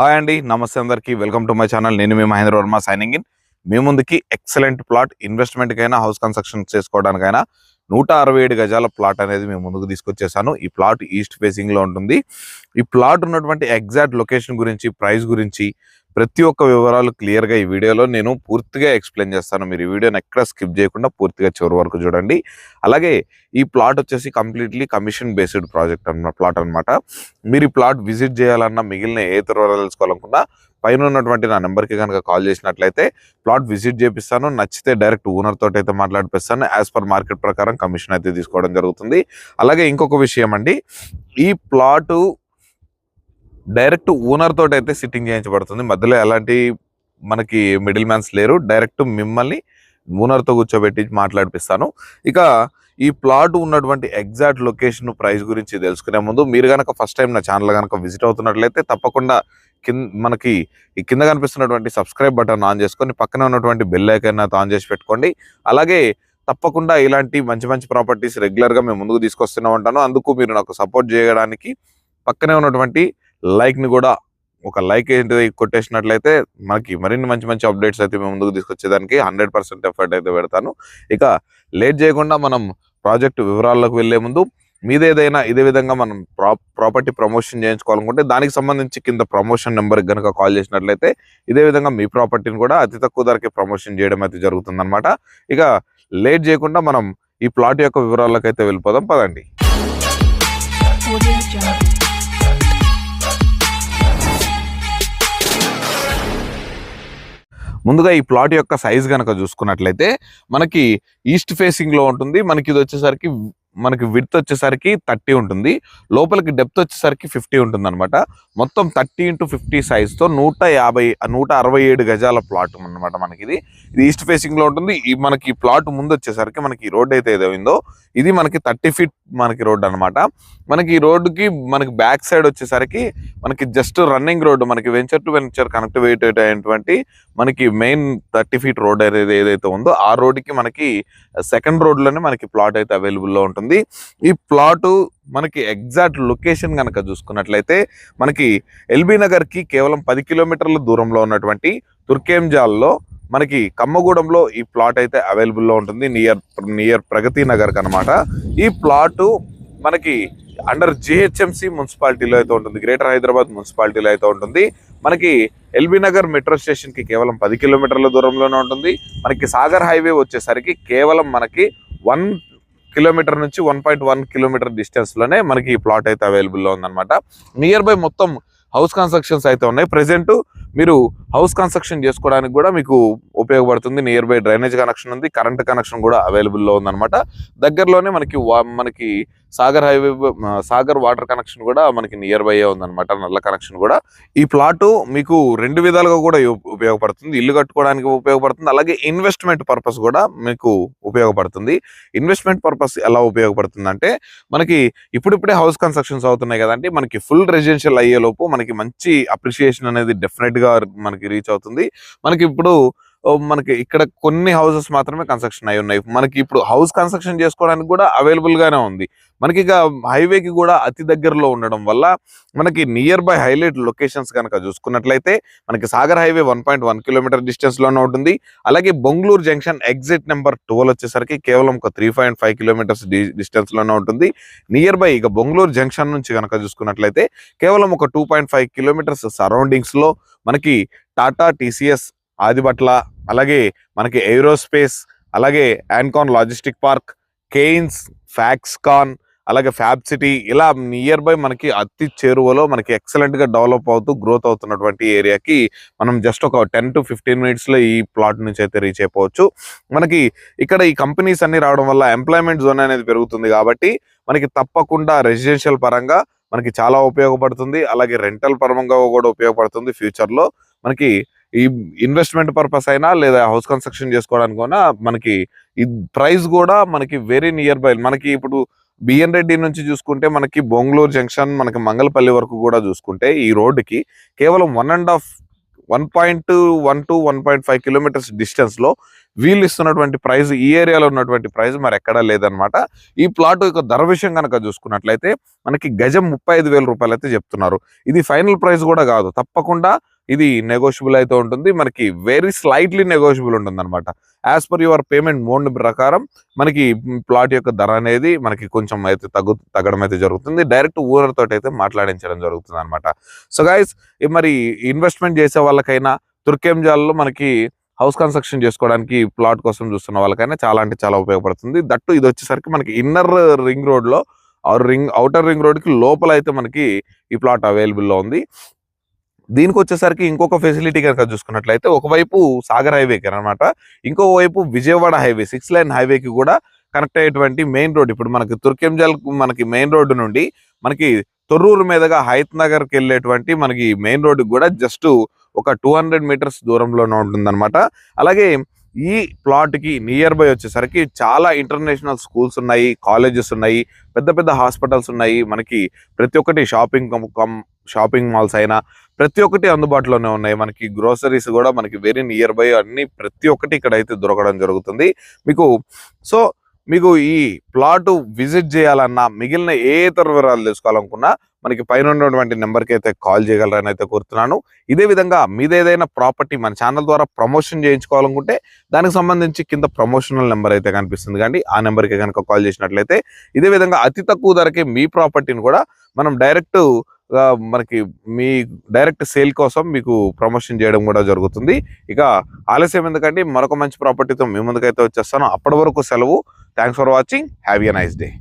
Hi అండి, నమస్తే అందరికీ. Welcome to my channel. నేను మీ మహేంద్ర వర్మ సైనింగ్ ఇన్. మీ ముందుకి ఎక్సలెంట్ ప్లాట్ ఇన్వెస్ట్మెంట్కైనా హౌస్ కన్స్ట్రక్షన్ చేసుకోవడానికైనా 167 గజాల ప్లాట్ అనేది మేము ముందుకు తీసుకొచ్చేసాను. ఈ ప్లాట్ ఈస్ట్ ఫేసింగ్లో ఉంటుంది. ఈ ప్లాట్ ఉన్నటువంటి ఎగ్జాక్ట్ లొకేషన్ గురించి, ప్రైస్ గురించి ప్రతి ఒక్క వివరాలు క్లియర్గా ఈ వీడియోలో నేను పూర్తిగా ఎక్స్ప్లెయిన్ చేస్తాను. మీరు ఈ వీడియోని ఎక్కడ స్కిప్ చేయకుండా పూర్తిగా చివరి వరకు చూడండి. అలాగే ఈ ప్లాట్ వచ్చేసి completely commission based project plot అనమాట. మీరు ఈ ప్లాట్ విజిట్ చేయాలన్నా, మిగిలిన ఏ వివరాలు తెలుసుకోవాలనుకున్నా పైన ఉన్నటువంటి నా నెంబర్కి కనుక కాల్ చేసినట్లయితే ప్లాట్ విజిట్ చేపిస్తాను. నచ్చితే డైరెక్ట్ ఓనర్ తోటి అయితే మాట్లాడిపిస్తాను. యాజ్ పర్ మార్కెట్ ప్రకారం కమిషన్ అయితే తీసుకోవడం జరుగుతుంది. అలాగే ఇంకొక విషయం అండి, ఈ ప్లాటు డైరెక్ట్ ఓనర్ తోటి అయితే సిట్టింగ్ చేయించబడుతుంది. మధ్యలో ఎలాంటి మనకి మిడిల్ మ్యాన్స్ లేరు. డైరెక్ట్ మిమ్మల్ని ఓనర్తో కూర్చోబెట్టి మాట్లాడిపిస్తాను. ఇక ఈ ప్లాట్ ఉన్నటువంటి ఎగ్జాక్ట్ లొకేషన్, ప్రైస్ గురించి తెలుసుకునే ముందు మీరు కనుక ఫస్ట్ టైం నా ఛానల్ కనుక విజిట్ అవుతున్నట్లయితే తప్పకుండా మనకి ఈ కింద కనిపిస్తున్నటువంటి సబ్స్క్రైబ్ బటన్ ఆన్ చేసుకొని పక్కనే ఉన్నటువంటి బెల్ ఐకాన్ ఆన్ చేసి పెట్టుకోండి. అలాగే తప్పకుండా ఇలాంటి మంచి మంచి ప్రాపర్టీస్ రెగ్యులర్గా మేము ముందుకు తీసుకొస్తూనే ఉంటాను. అందుకు మీరు నాకు సపోర్ట్ చేయడానికి పక్కనే ఉన్నటువంటి లైక్ని కూడా ఒక లైక్ ఏంటి కొట్టేసినట్లయితే మనకి మరిన్ని మంచి మంచి అప్డేట్స్ అయితే మేము ముందుకు తీసుకొచ్చేదానికి 100% ఎఫర్ట్ అయితే పెడతాను. ఇక లేట్ చేయకుండా మనం ప్రాజెక్ట్ వివరాల్లోకి వెళ్లే ముందు మీదేదైనా ఇదే విధంగా మనం ప్రాపర్టీ ప్రమోషన్ చేయించుకోవాలనుకుంటే దానికి సంబంధించి కింద ప్రమోషన్ నెంబర్కి కనుక కాల్ చేసినట్లయితే ఇదే విధంగా మీ ప్రాపర్టీని కూడా అతి తక్కువ ధరకే ప్రమోషన్ చేయడం అయితే జరుగుతుందన్నమాట. ఇక లేట్ చేయకుండా మనం ఈ ప్లాట్ యొక్క వివరాల్లోకి అయితే వెళ్ళిపోదాం, పదండి. ముందుగా ఈ ప్లాట్ యొక్క సైజ్ కనుక చూసుకున్నట్లయితే మనకి ఈస్ట్ ఫేసింగ్ లో ఉంటుంది. మనకి ఇది వచ్చేసరికి మనకి విడ్త్ వచ్చేసరికి 30 ఉంటుంది. లోపలికి డెప్త్ వచ్చేసరికి 50 ఉంటుంది అనమాట. మొత్తం 30 x 50 సైజ్తో 167 గజాల ప్లాట్ అనమాట. మనకి ఇది ఈస్ట్ ఫేసింగ్ లో ఉంటుంది. మనకి ప్లాట్ ముందు వచ్చేసరికి మనకి రోడ్ అయితే ఏదైందో ఇది మనకి 30 feet మనకి రోడ్ అనమాట. మనకి ఈ రోడ్డుకి మనకి బ్యాక్ సైడ్ వచ్చేసరికి మనకి జస్ట్ రన్నింగ్ రోడ్డు, మనకి వెంచర్ టు వెంచర్ కనెక్టివేట్ అయినటువంటి మనకి మెయిన్ 30 feet రోడ్ అనేది ఏదైతే ఉందో ఆ రోడ్డుకి మనకి సెకండ్ రోడ్లోనే మనకి ప్లాట్ అయితే అవైలబుల్లో ఉంటుంది. ఈ ప్లాటు మనకి ఎగ్జాక్ట్ లొకేషన్ కనుక చూసుకున్నట్లయితే మనకి ఎల్బీ నగర్ కి కేవలం 10 కిలోమీటర్ల దూరంలో ఉన్నటువంటి తుర్కేంజాల్లో మనకి కమ్మగూడెంలో ఈ ప్లాట్ అయితే అవైలబుల్లో ఉంటుంది. నియర్ ప్రగతి నగర్ కనమాట. ఈ ప్లాటు మనకి అండర్ జిహెచ్ఎంసి మున్సిపాలిటీలో అయితే ఉంటుంది, గ్రేటర్ హైదరాబాద్ మున్సిపాలిటీలో అయితే ఉంటుంది. మనకి ఎల్బీ నగర్ మెట్రో స్టేషన్ కి కేవలం 10 కిలోమీటర్ల దూరంలోనే ఉంటుంది. మనకి సాగర్ హైవే వచ్చేసరికి కేవలం మనకి 1 కిలోమీటర్ నుంచి 1.1 కిలోమీటర్ డిస్టెన్స్ లోనే మనకి ఈ ప్లాట్ అయితే అవైలబుల్లో ఉందన్నమాట. నియర్ బై మొత్తం హౌస్ కన్స్ట్రక్షన్స్ అయితే ఉన్నాయి. ప్రెసెంట్ మీరు హౌస్ కన్స్ట్రక్షన్ చేసుకోవడానికి కూడా మీకు ఉపయోగపడుతుంది. నియర్ బై డ్రైనేజ్ కనెక్షన్ ఉంది, కరెంట్ కనెక్షన్ కూడా అవైలబుల్లో ఉందన్నమాట. దగ్గరలోనే మనకి Sagar highway, Sagar water connection కూడా మనకి నియర్ బై ఉందన్నమాట, నల్ల కనెక్షన్ కూడా. ఈ ప్లాటు మీకు 2 విధాలుగా కూడా ఉపయోగపడుతుంది. ఇల్లు కట్టుకోవడానికి ఉపయోగపడుతుంది, అలాగే ఇన్వెస్ట్మెంట్ పర్పస్ కూడా మీకు ఉపయోగపడుతుంది. ఇన్వెస్ట్మెంట్ పర్పస్ ఎలా ఉపయోగపడుతుంది అంటే మనకి ఇప్పుడిప్పుడే హౌస్ కన్స్ట్రక్షన్స్ అవుతున్నాయి కదండి. మనకి ఫుల్ రెసిడెన్షియల్ అయ్యేలోపు మనకి మంచి అప్రిషియేషన్ అనేది డెఫినెట్ గా మనకి రీచ్ అవుతుంది. మనకి ఇప్పుడు మనకి ఇక్కడ కొన్ని హౌసెస్ మాత్రమే కన్స్ట్రక్షన్ అయి ఉన్నాయి. మనకి ఇప్పుడు హౌస్ కన్స్ట్రక్షన్ చేసుకోవడానికి కూడా అవైలబుల్ గానే ఉంది. మనకి ఇక హైవేకి కూడా అతి దగ్గరలో ఉండడం వల్ల మనకి నియర్ బై హైలైట్ లొకేషన్స్ కనుక చూసుకున్నట్లయితే మనకి సాగర్ హైవే 1.1 కిలోమీటర్ డిస్టెన్స్ లోనే ఉంటుంది. అలాగే బొంగళూరు జంక్షన్ ఎగ్జిట్ నెంబర్ 12 వచ్చేసరికి కేవలం ఒక 3.5 కిలోమీటర్స్ డిస్టెన్స్ లోనే ఉంటుంది. నియర్ బై ఇక బొంగళూరు జంక్షన్ నుంచి కనుక చూసుకున్నట్లయితే కేవలం ఒక 2.5 కిలోమీటర్స్ సరౌండింగ్స్ లో మనకి టాటా, టీసీఎస్, ఆదిబట్ల, అలాగే మనకి ఏరోస్పేస్, అలాగే యాన్కాన్ లాజిస్టిక్ పార్క్, కెయిన్స్, ఫ్యాక్స్కాన్, అలాగే ఫ్యాబ్ సిటీ, ఇలా నియర్ బై మనకి అతి చేరువలో మనకి ఎక్సలెంట్ గా డెవలప్ అవుతూ గ్రోత్ అవుతున్నటువంటి ఏరియాకి మనం జస్ట్ ఒక 10 to 15 minutes లో ఈ ప్లాట్ నుంచి అయితే రీచ్ అయిపోవచ్చు. మనకి ఇక్కడ ఈ కంపెనీస్ అన్ని రావడం వల్ల ఎంప్లాయ్మెంట్ జోన్ అనేది పెరుగుతుంది కాబట్టి మనకి తప్పకుండా రెసిడెన్షియల్ పరంగా మనకి చాలా ఉపయోగపడుతుంది. అలాగే రెంటల్ పరంగా కూడా ఉపయోగపడుతుంది. ఫ్యూచర్ లో మనకి ఈ ఇన్వెస్ట్మెంట్ పర్పస్ అయినా లేదా హౌస్ కన్స్ట్రక్షన్ చేసుకోవడానికి కూడా మనకి ఈ ప్రైస్ కూడా మనకి వెరీ నియర్ బై. మనకి ఇప్పుడు బిఎన్ రెడ్డి నుంచి చూసుకుంటే మనకి బొంగళూరు జంక్షన్, మనకి మంగళపల్లి వరకు కూడా చూసుకుంటే ఈ రోడ్డుకి కేవలం 1.1 to 1.5 కిలోమీటర్స్ డిస్టెన్స్ లో వీళ్ళు ఇస్తున్నటువంటి ప్రైస్, ఈ ఏరియాలో ఉన్నటువంటి ప్రైస్ మరి ఎక్కడా లేదనమాట. ఈ ప్లాట్ యొక్క ధర విషయం కనుక చూసుకున్నట్లయితే మనకి గజం 35,000 రూపాయలు అయితే చెప్తున్నారు. ఇది ఫైనల్ ప్రైస్ కూడా కాదు, తప్పకుండా ఇది నెగోషియబుల్ అయితే ఉంటుంది. మనకి వెరీ స్లైట్లీ నెగోషియబుల్ ఉంటుంది అనమాట. As per your payment mode ప్రకారం మనకి ప్లాట్ యొక్క ధర అనేది మనకి కొంచెం అయితే తగ్గడం అయితే జరుగుతుంది. డైరెక్ట్ ఓనర్ తోటి అయితే మాట్లాడించడం జరుగుతుంది అనమాట. సో గైస్, మరి ఇన్వెస్ట్మెంట్ చేసే వాళ్ళకైనా తుర్కెంజాల్లో మనకి హౌస్ కన్స్ట్రక్షన్ చేసుకోవడానికి ప్లాట్ కోసం చూస్తున్న వాళ్ళకైనా చాలా అంటే చాలా ఉపయోగపడుతుంది. దట్టు ఇది వచ్చేసరికి మనకి ఇన్నర్ రింగ్ రోడ్ లో అవుటర్ రింగ్ రోడ్ కి లోపల అయితే మనకి ఈ ప్లాట్ అవైలబుల్ లో ఉంది. దీనికి వచ్చేసరికి ఇంకొక ఫెసిలిటీ కనుక చూసుకున్నట్లయితే, ఒకవైపు సాగర్ హైవేకి అనమాట, ఇంకోవైపు విజయవాడ హైవే 6 లైన్ హైవేకి కూడా కనెక్ట్ అయ్యేటువంటి మెయిన్ రోడ్. ఇప్పుడు మనకి తుర్కెంజల్ మనకి మెయిన్ రోడ్డు నుండి మనకి తొర్రూరు మీదుగా హైత్ నగర్కి వెళ్ళేటువంటి మనకి మెయిన్ రోడ్డుకి కూడా జస్ట్ ఒక 200 మీటర్స్ దూరంలోనే ఉంటుందన్నమాట. అలాగే ఈ ప్లాట్ కి నియర్ బై వచ్చేసరికి చాలా ఇంటర్నేషనల్ స్కూల్స్ ఉన్నాయి, కాలేజెస్ ఉన్నాయి, పెద్ద పెద్ద హాస్పిటల్స్ ఉన్నాయి. మనకి ప్రతి ఒక్కటి షాపింగ్ మాల్స్ అయినా ప్రతి ఒక్కటి అందుబాటులోనే ఉన్నాయి. మనకి గ్రోసరీస్ కూడా మనకి వెరీ నియర్ బై అన్ని ప్రతి ఒక్కటి ఇక్కడ అయితే దొరకడం జరుగుతుంది మీకు ఈ ప్లాట్ విజిట్ చేయాలన్నా, మిగిలిన ఏ ఇతర వివరాలు తెలుసుకోవాలనుకున్నా మనకి పైన ఉన్నటువంటి నెంబర్కి అయితే కాల్ చేయగలరని అయితే కోరుతున్నాను. ఇదే విధంగా మీదేదైనా ప్రాపర్టీ మన ఛానల్ ద్వారా ప్రమోషన్ చేయించుకోవాలనుకుంటే దానికి సంబంధించి కింద ప్రమోషనల్ నెంబర్ అయితే కనిపిస్తుంది కానీ ఆ నెంబర్కి కనుక కాల్ చేసినట్లయితే ఇదే విధంగా అతి తక్కువ ధరకే మీ ప్రాపర్టీని కూడా మనం మనకి మీ డైరెక్ట్ సేల్ కోసం మీకు ప్రమోషన్ చేయడం కూడా జరుగుతుంది. ఇక ఆలస్యం ఎందుకంటే మరొక మంచి ప్రాపర్టీతో మీ ముందుకైతే వచ్చేస్తాను. అప్పటి వరకు సెలవు. Thanks for watching. Have a nice day.